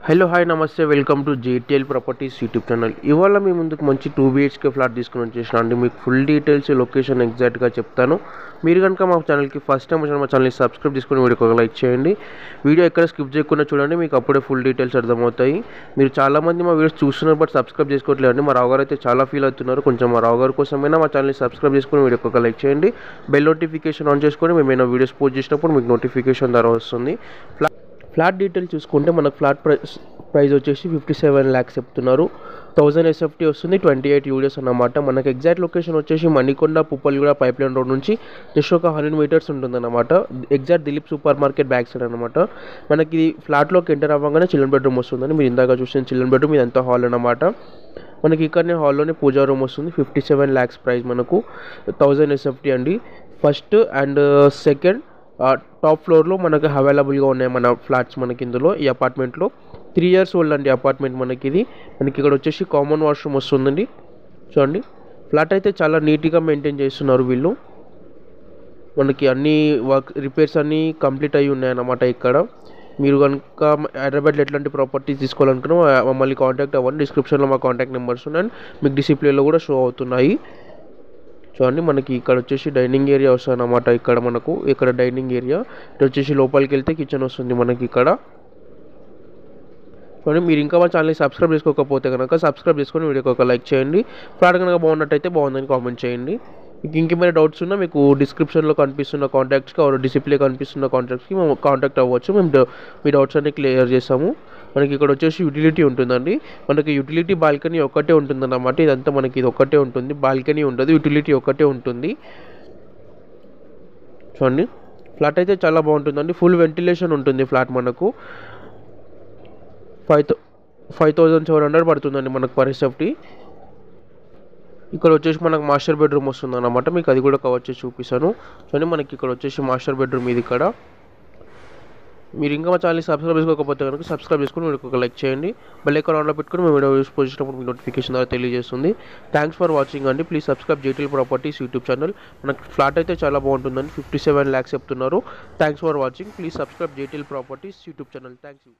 Hello hi నమస్తే welcome to JTL properties YouTube channel. ఇవాళ మీ ముందుకు మంచి 2 BHK ఫ్లాట్ తీసుకుని వచ్చేసిన అండి. మీకు ఫుల్ డీటెయిల్స్ లొకేషన్ ఎగ్జాక్ట్గా చెప్తాను. మీరు కనుక మా ఛానల్కి ఫస్ట్ టైం వచ్చిన మా ఛానల్ని సబ్స్క్రైబ్ చేసుకుని వీడియోకి ఒక లైక్ చేయండి. వీడియో ఎక్కడ స్కిప్ చేయకుండా చూడండి, మీకు అప్పుడే ఫుల్ డీటెయిల్స్ అర్థమవుతాయి. మీరు చాలామంది మా వీడియోస్ చూస్తున్నారు బట్ సబ్స్క్రైబ్ చేసుకోవట్లేదండి. మా రావు గారు అయితే చాలా ఫీల్ అవుతున్నారు. కొంచెం మా రావు గారి కోసమైనా మా ఛానల్ని సబ్స్క్రైబ్ చేసుకుని వీడియోకి ఒక లైక్ చేయండి. బెల్ నోటిఫికేషన్ ఆన్ చేసుకొని మేము ఏమైనా వీడియోస్ పోస్ట్ చేసినప్పుడు మీకు నోటిఫికేషన్ ద్వారా వస్తుంది. ఫ్లాట్ డీటెయిల్స్ చూసుకుంటే మనకు ఫ్లాట్ ప్రైస్ వచ్చేసి 57 lakhs చెప్తున్నారు. 1000 SFT వస్తుంది, 28 UDS అన్నమాట. మనకు ఎగ్జాక్ట్ లొకేషన్ వచ్చేసి మణికొండ పుప్పల్గూడ పైప్లైన్ రోడ్ నుంచి జస్ట్ ఒక 100 meters ఉంటుందన్నమాట. Exact Dilip super market back side అనమాట. మనకి ఫ్లాట్లోకి ఎంటర్ అవ్వగానే చిల్డ్రన్ బెడ్రూమ్ వస్తుందని మీరు ఇందాక చూసిన చిల్డ్రన్ బెడ్రూమ్ ఇదంతా హాల్ అనమాట. మనకి ఇక్కడనే హాల్లోనే పూజా రూమ్ వస్తుంది. 57 lakhs ప్రైస్ మనకు 1000 SFT అండి. ఫస్ట్ అండ్ సెకండ్ టాప్ ఫ్లోర్లో మనకు అవైలబుల్గా ఉన్నాయి మన ఫ్లాట్స్. మనకి ఇందులో ఈ అపార్ట్మెంట్లో 3 years ఓల్డ్ అండి అపార్ట్మెంట్. మనకి ఇక్కడ వచ్చేసి కామన్ వాష్రూమ్ వస్తుందండి. చూడండి, ఫ్లాట్ అయితే చాలా నీట్గా మెయింటైన్ చేస్తున్నారు వీళ్ళు. మనకి అన్ని వర్క్ రిపేర్స్ అన్నీ కంప్లీట్ అయ్యి ఉన్నాయన్నమాట. ఇక్కడ మీరు కనుక హైదరాబాద్లో ఎట్లాంటి ప్రాపర్టీస్ తీసుకోవాలనుకున్నా మమ్మల్ని కాంటాక్ట్ అవ్వండి. డిస్క్రిప్షన్లో మా కాంటాక్ట్ నెంబర్స్ ఉన్నాయి, మీకు డిసిప్లేలో కూడా షో అవుతున్నాయి. చూడండి, మనకి ఇక్కడ వచ్చేసి డైనింగ్ ఏరియా వస్తుంది అన్నమాట. ఇక్కడ డైనింగ్ ఏరియా, ఇక్కడ వచ్చేసి లోపలికి వెళ్తే కిచెన్ వస్తుంది మనకి ఇక్కడ. చూడండి, మీరు ఇంకా మా ఛానల్ని సబ్స్క్రైబ్ చేసుకోకపోతే కనుక సబ్స్క్రైబ్ చేసుకొని వీడియోకి ఒక లైక్ చేయండి. ఫ్లాట్ కనుక బాగున్నట్టయితే బాగుందని కామెంట్ చేయండి. మీకు ఇంకేమైనా డౌట్స్ ఉన్నా మీకు డిస్క్రిప్షన్లో కనిపిస్తున్న కాంటాక్ట్స్కి డిస్ప్లే కనిపిస్తున్న కాంటాక్ట్స్కి మేము కాంటాక్ట్ అవ్వచ్చు. మేము మీ డౌట్స్ అన్ని క్లియర్ చేస్తాము. మనకి ఇక్కడ వచ్చేసి యూటిలిటీ ఉంటుందండి. మనకి యూటిలిటీ బాల్కనీ ఒక్కటే ఉంటుందన్నమాట. ఇదంతా మనకి ఇది ఒక్కటే ఉంటుంది, బాల్కనీ ఉండదు, యూటిలిటీ ఒక్కటే ఉంటుంది. చూడండి, ఫ్లాట్ అయితే చాలా బాగుంటుందండి. ఫుల్ వెంటిలేషన్ ఉంటుంది ఫ్లాట్. మనకు 5700 పడుతుందండి మనకు పర్ SFT. ఇక్కడ వచ్చేసి మనకు మాస్టర్ బెడ్రూమ్ వస్తుంది అన్నమాట. మీకు అది కూడా కవర్ చేసి చూపిస్తాను. చూడండి, మనకి ఇక్కడ వచ్చేసి మాస్టర్ బెడ్రూమ్ ఇది. ఇక్కడ మీరు ఇంకా మా ఛానల్ని సబ్స్క్రైబ్ చేసుకోకపోతే కనుక సబ్స్క్రైబ్ చేసుకుని వీడియోకి ఒక లైక్ చేయండి. బెల్ ఐకాన్ ఆన్లో పెట్టుకుని మేము వీడియో యూస్ చేసినప్పుడు మీకు నోటిఫికేషన్ ద్వారా తెలియజేస్తుంది. థ్యాంక్స్ ఫర్ వాచింగ్ అండి. Please subscribe JTL properties YouTube channel. మనకు ఫ్లాట్ అయితే చాలా బాగుంటుందండి. 57 lakhs చెప్తున్నారు. Thanks for watching. Please subscribe JTL properties YouTube channel. Thanks you.